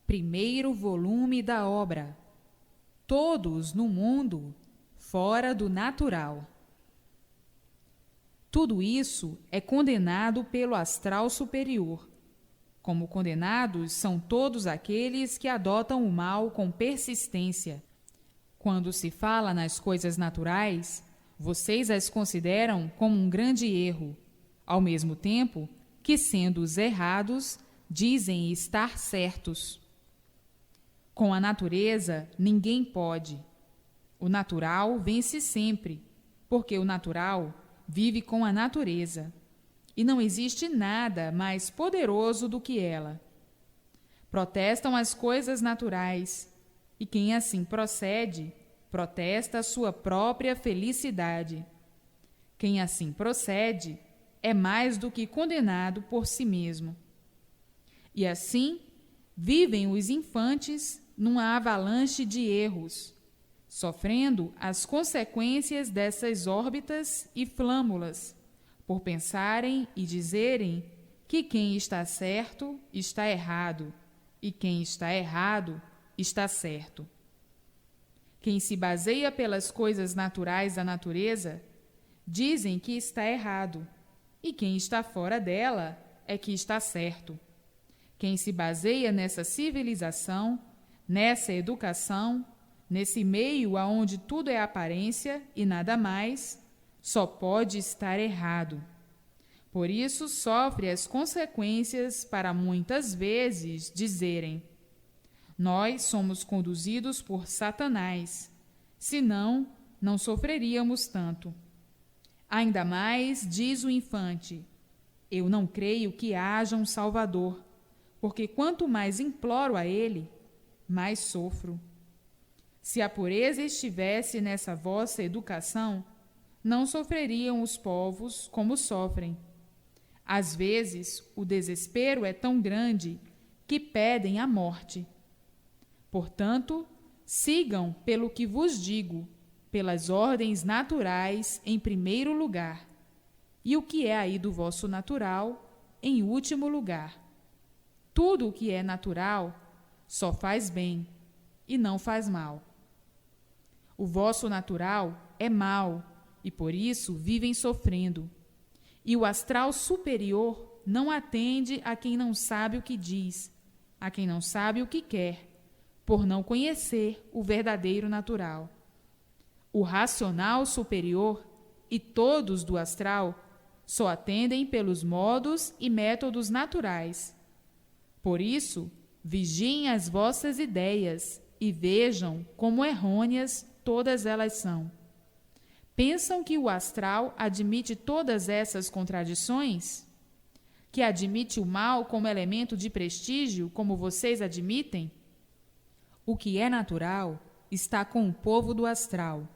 Primeiro volume da obra. Todos no mundo, fora do natural. Tudo isso é condenado pelo astral superior. Como condenados são todos aqueles que adotam o mal com persistência. Quando se fala nas coisas naturais, vocês as consideram como um grande erro, ao mesmo tempo que, sendo os errados, dizem estar certos. Com a natureza, ninguém pode. O natural vence sempre, porque o natural vive com a natureza, e não existe nada mais poderoso do que ela. Protestam as coisas naturais, e quem assim procede, protesta a sua própria felicidade. Quem assim procede é mais do que condenado por si mesmo. E assim vivem os infantes numa avalanche de erros, sofrendo as consequências dessas órbitas e flâmulas, por pensarem e dizerem que quem está certo está errado, e quem está errado está certo. Quem se baseia pelas coisas naturais da natureza, dizem que está errado, e quem está fora dela é que está certo. Quem se baseia nessa civilização, nessa educação, nesse meio aonde tudo é aparência e nada mais, só pode estar errado. Por isso sofre as consequências para muitas vezes dizerem: nós somos conduzidos por Satanás, senão não sofreríamos tanto. Ainda mais diz o infante: eu não creio que haja um Salvador, porque quanto mais imploro a ele, mais sofro. Se a pureza estivesse nessa vossa educação, não sofreriam os povos como sofrem. Às vezes, o desespero é tão grande que pedem a morte. Portanto, sigam pelo que vos digo, pelas ordens naturais em primeiro lugar, e o que é aí do vosso natural em último lugar. Tudo o que é natural só faz bem e não faz mal. O vosso natural é mau e por isso vivem sofrendo. E o astral superior não atende a quem não sabe o que diz, a quem não sabe o que quer, por não conhecer o verdadeiro natural. O racional superior e todos do astral só atendem pelos modos e métodos naturais. Por isso, vigiem as vossas ideias e vejam como errôneas todas elas são. Pensam que o astral admite todas essas contradições? Que admite o mal como elemento de prestígio, como vocês admitem? O que é natural está com o povo do astral,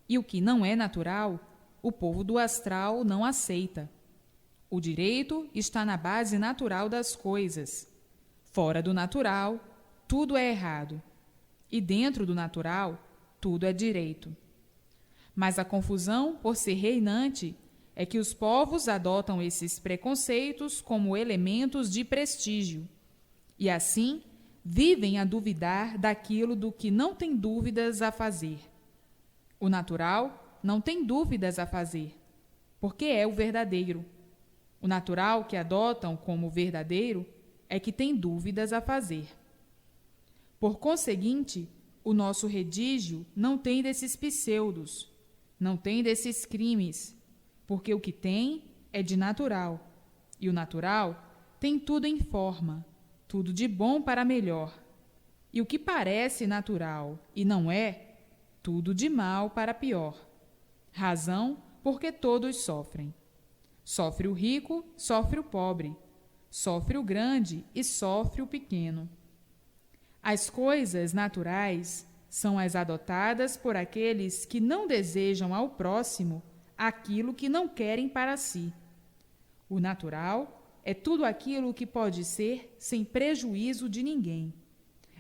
e o que não é natural, o povo do astral não aceita. O direito está na base natural das coisas. Fora do natural, tudo é errado, e dentro do natural, tudo é direito. Mas a confusão, por ser reinante, é que os povos adotam esses preconceitos como elementos de prestígio, e assim vivem a duvidar daquilo do que não tem dúvidas a fazer. O natural não tem dúvidas a fazer, porque é o verdadeiro. O natural que adotam como verdadeiro é que tem dúvidas a fazer. Por conseguinte, o nosso redígio não tem desses pseudos, não tem desses crimes, porque o que tem é de natural, e o natural tem tudo em forma, tudo de bom para melhor, e o que parece natural e não é, tudo de mal para pior. Razão porque todos sofrem. Sofre o rico, sofre o pobre, sofre o grande e sofre o pequeno. As coisas naturais são as adotadas por aqueles que não desejam ao próximo aquilo que não querem para si. O natural é tudo aquilo que pode ser sem prejuízo de ninguém.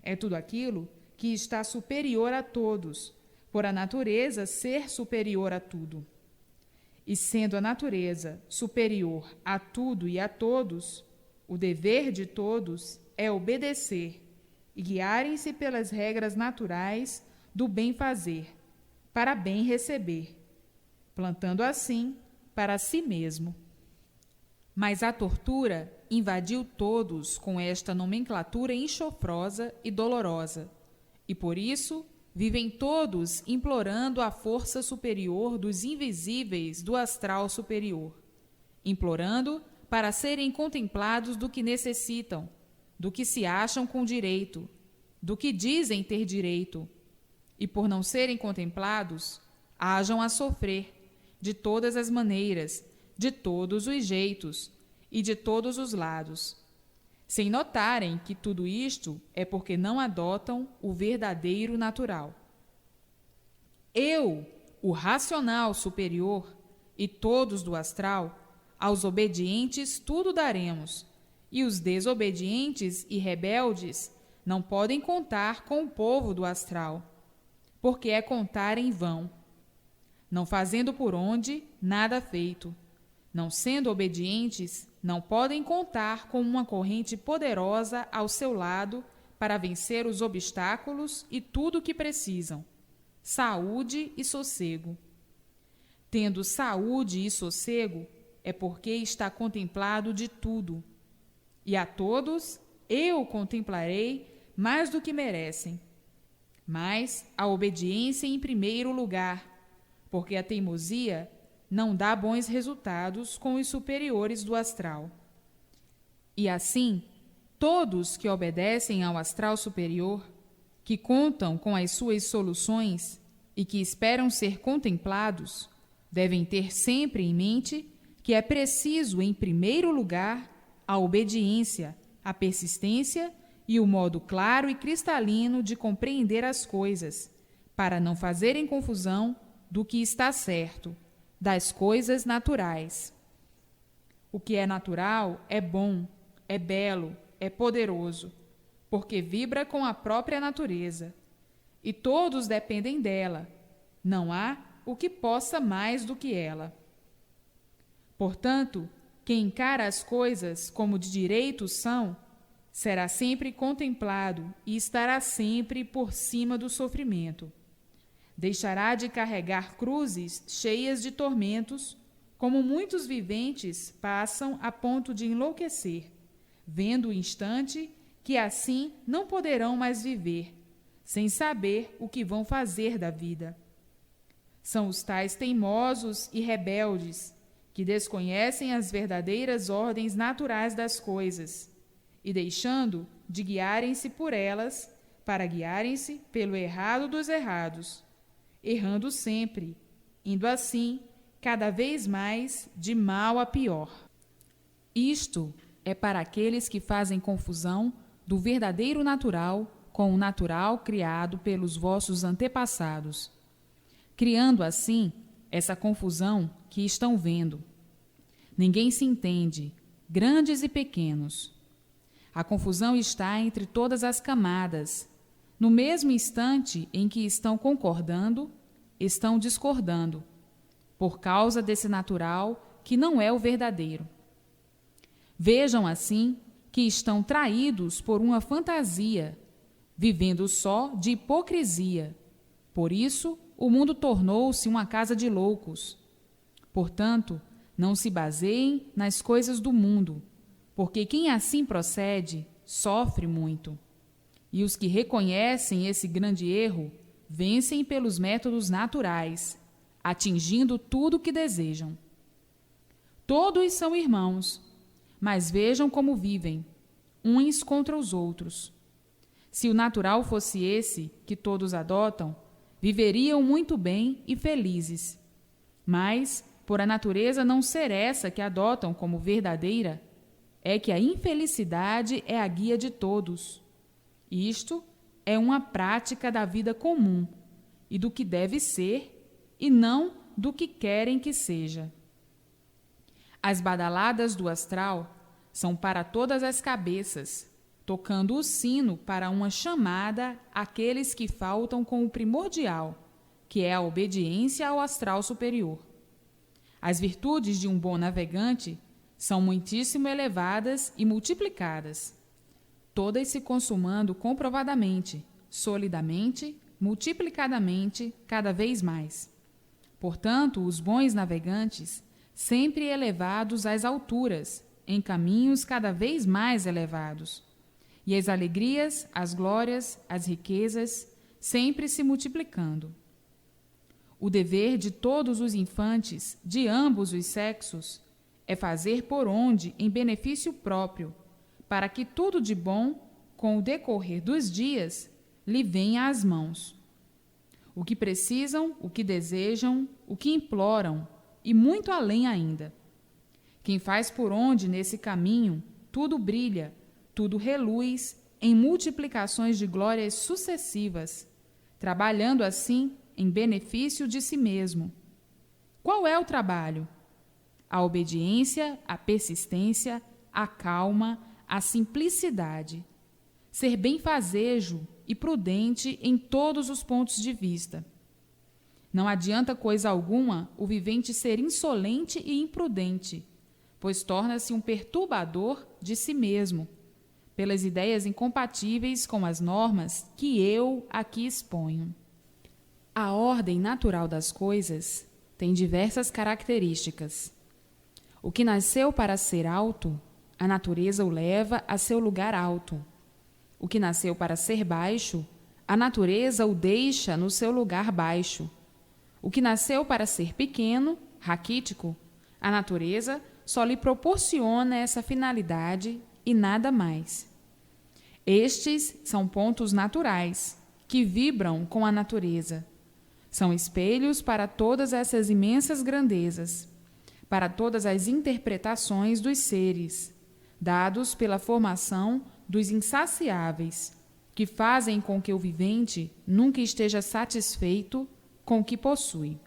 É tudo aquilo que está superior a todos, por a natureza ser superior a tudo. E sendo a natureza superior a tudo e a todos, o dever de todos é obedecer, e guiarem-se pelas regras naturais do bem fazer, para bem receber, plantando assim para si mesmo. Mas a tortura invadiu todos com esta nomenclatura enxofrosa e dolorosa, e por isso vivem todos implorando a força superior dos invisíveis do astral superior, implorando para serem contemplados do que necessitam, do que se acham com direito, do que dizem ter direito, e por não serem contemplados, hajam a sofrer, de todas as maneiras, de todos os jeitos e de todos os lados, sem notarem que tudo isto é porque não adotam o verdadeiro natural. Eu, o racional superior, e todos do astral, aos obedientes tudo daremos, e os desobedientes e rebeldes não podem contar com o povo do astral, porque é contar em vão, não fazendo por onde nada feito. Não sendo obedientes, não podem contar com uma corrente poderosa ao seu lado para vencer os obstáculos e tudo o que precisam, saúde e sossego. Tendo saúde e sossego, é porque está contemplado de tudo. E a todos eu contemplarei mais do que merecem. Mas a obediência em primeiro lugar, porque a teimosia não dá bons resultados com os superiores do astral. E assim, todos que obedecem ao astral superior, que contam com as suas soluções e que esperam ser contemplados, devem ter sempre em mente que é preciso, em primeiro lugar, a obediência, a persistência e o modo claro e cristalino de compreender as coisas, para não fazerem confusão do que está certo, das coisas naturais. O que é natural é bom, é belo, é poderoso, porque vibra com a própria natureza, e todos dependem dela. Não há o que possa mais do que ela. Portanto, quem encara as coisas como de direito são, será sempre contemplado e estará sempre por cima do sofrimento. Deixará de carregar cruzes cheias de tormentos, como muitos viventes passam a ponto de enlouquecer, vendo o instante que assim não poderão mais viver, sem saber o que vão fazer da vida. São os tais teimosos e rebeldes, que desconhecem as verdadeiras ordens naturais das coisas, e deixando de guiarem-se por elas, para guiarem-se pelo errado dos errados, errando sempre, indo assim cada vez mais de mal a pior. Isto é para aqueles que fazem confusão do verdadeiro natural com o natural criado pelos vossos antepassados, criando assim essa confusão que estão vendo. Ninguém se entende, grandes e pequenos. A confusão está entre todas as camadas. No mesmo instante em que estão concordando, estão discordando, por causa desse natural que não é o verdadeiro. Vejam assim que estão traídos por uma fantasia, vivendo só de hipocrisia. Por isso, o mundo tornou-se uma casa de loucos. Portanto, não se baseiem nas coisas do mundo, porque quem assim procede sofre muito. E os que reconhecem esse grande erro vencem pelos métodos naturais, atingindo tudo o que desejam. Todos são irmãos, mas vejam como vivem, uns contra os outros. Se o natural fosse esse que todos adotam, viveriam muito bem e felizes. Mas, por a natureza não ser essa que adotam como verdadeira, é que a infelicidade é a guia de todos. Isto é uma prática da vida comum e do que deve ser e não do que querem que seja. As badaladas do astral são para todas as cabeças, tocando o sino para uma chamada àqueles que faltam com o primordial, que é a obediência ao astral superior. As virtudes de um bom navegante são muitíssimo elevadas e multiplicadas. todas se consumando comprovadamente, solidamente, multiplicadamente, cada vez mais. Portanto, os bons navegantes, sempre elevados às alturas, em caminhos cada vez mais elevados, e as alegrias, as glórias, as riquezas, sempre se multiplicando. O dever de todos os infantes, de ambos os sexos, é fazer por onde em benefício próprio, para que tudo de bom, com o decorrer dos dias, lhe venha às mãos. O que precisam, o que desejam, o que imploram, e muito além ainda. Quem faz por onde nesse caminho, tudo brilha, tudo reluz, em multiplicações de glórias sucessivas, trabalhando assim em benefício de si mesmo. Qual é o trabalho? A obediência, a persistência, a calma, a simplicidade. Ser benfazejo e prudente em todos os pontos de vista. Não adianta coisa alguma o vivente ser insolente e imprudente, pois torna-se um perturbador de si mesmo, pelas ideias incompatíveis com as normas que eu aqui exponho. A ordem natural das coisas tem diversas características. O que nasceu para ser alto, a natureza o leva a seu lugar alto. O que nasceu para ser baixo, a natureza o deixa no seu lugar baixo. O que nasceu para ser pequeno, raquítico, a natureza só lhe proporciona essa finalidade e nada mais. Estes são pontos naturais, que vibram com a natureza. São espelhos para todas essas imensas grandezas, para todas as interpretações dos seres, dados pela formação dos insaciáveis, que fazem com que o vivente nunca esteja satisfeito com o que possui.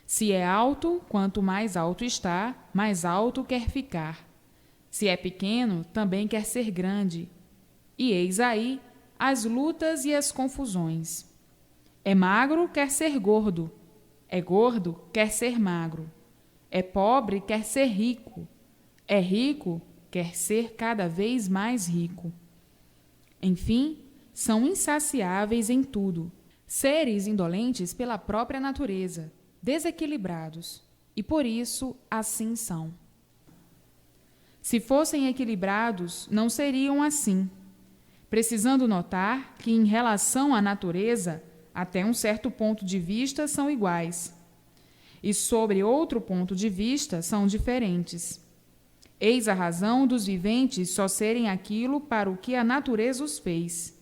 Se é alto, quanto mais alto está, mais alto quer ficar. Se é pequeno, também quer ser grande. E eis aí as lutas e as confusões. É magro, quer ser gordo. É gordo, quer ser magro. É pobre, quer ser rico. É rico, quer ser cada vez mais rico. Enfim, são insaciáveis em tudo. Seres indolentes pela própria natureza, desequilibrados, e por isso assim são. Se fossem equilibrados, não seriam assim, precisando notar que, em relação à natureza, até um certo ponto de vista são iguais, e sobre outro ponto de vista são diferentes. Eis a razão dos viventes só serem aquilo para o que a natureza os fez,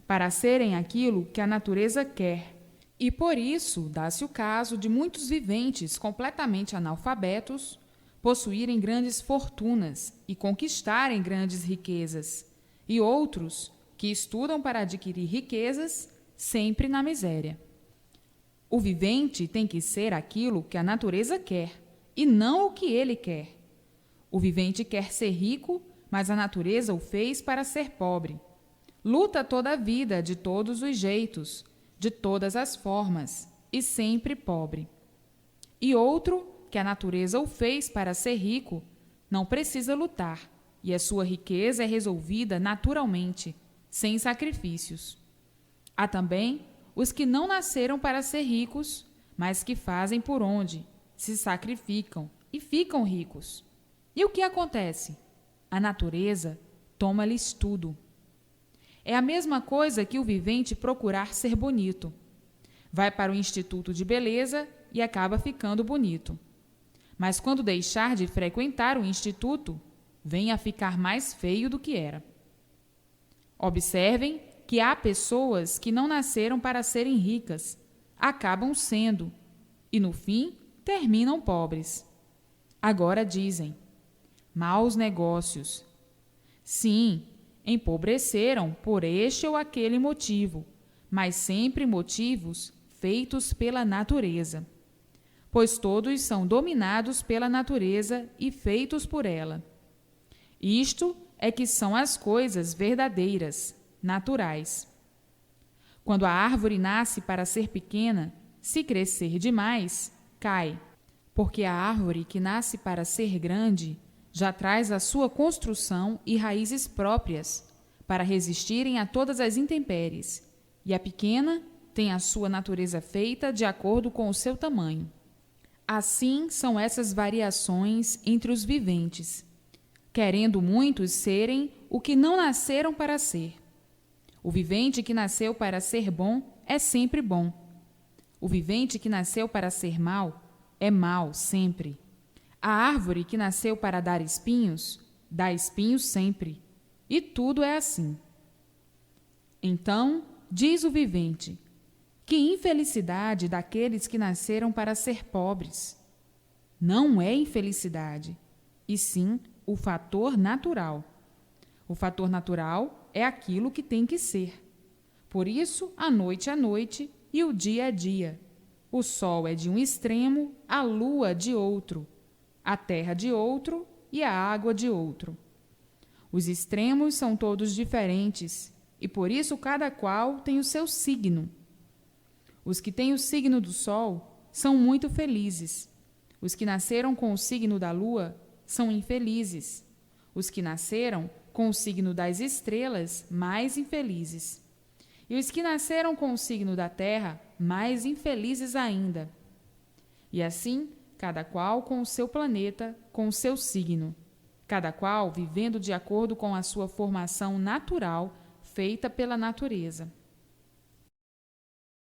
para serem aquilo que a natureza quer. E por isso dá-se o caso de muitos viventes completamente analfabetos possuírem grandes fortunas e conquistarem grandes riquezas, e outros que estudam para adquirir riquezas sempre na miséria. O vivente tem que ser aquilo que a natureza quer, e não o que ele quer. O vivente quer ser rico, mas a natureza o fez para ser pobre. Luta toda a vida, de todos os jeitos, de todas as formas, e sempre pobre. E outro, que a natureza o fez para ser rico, não precisa lutar, e a sua riqueza é resolvida naturalmente, sem sacrifícios. Há também os que não nasceram para ser ricos, mas que fazem por onde, se sacrificam e ficam ricos. E o que acontece? A natureza toma-lhes tudo. É a mesma coisa que o vivente procurar ser bonito. Vai para o instituto de beleza e acaba ficando bonito. Mas quando deixar de frequentar o instituto, vem a ficar mais feio do que era. Observem que há pessoas que não nasceram para serem ricas, acabam sendo, e no fim terminam pobres. Agora dizem, maus negócios. Sim, empobreceram por este ou aquele motivo, mas sempre motivos feitos pela natureza, pois todos são dominados pela natureza e feitos por ela. Isto é que são as coisas verdadeiras, naturais. Quando a árvore nasce para ser pequena, se crescer demais, cai, porque a árvore que nasce para ser grande já traz a sua construção e raízes próprias, para resistirem a todas as intempéries, e a pequena tem a sua natureza feita de acordo com o seu tamanho. Assim são essas variações entre os viventes, querendo muitos serem o que não nasceram para ser. O vivente que nasceu para ser bom é sempre bom. O vivente que nasceu para ser mau é mau sempre. A árvore que nasceu para dar espinhos, dá espinhos sempre. E tudo é assim. Então, diz o vivente, que infelicidade daqueles que nasceram para ser pobres. Não é infelicidade, e sim o fator natural. O fator natural é aquilo que tem que ser. Por isso, a noite é noite e o dia é dia. O sol é de um extremo, a lua de outro, a terra de outro e a água de outro. Os extremos são todos diferentes, e por isso cada qual tem o seu signo. Os que têm o signo do sol são muito felizes. Os que nasceram com o signo da lua são infelizes. Os que nasceram com o signo das estrelas, mais infelizes. E os que nasceram com o signo da terra, mais infelizes ainda. E assim, cada qual com o seu planeta, com o seu signo. Cada qual vivendo de acordo com a sua formação natural, feita pela natureza.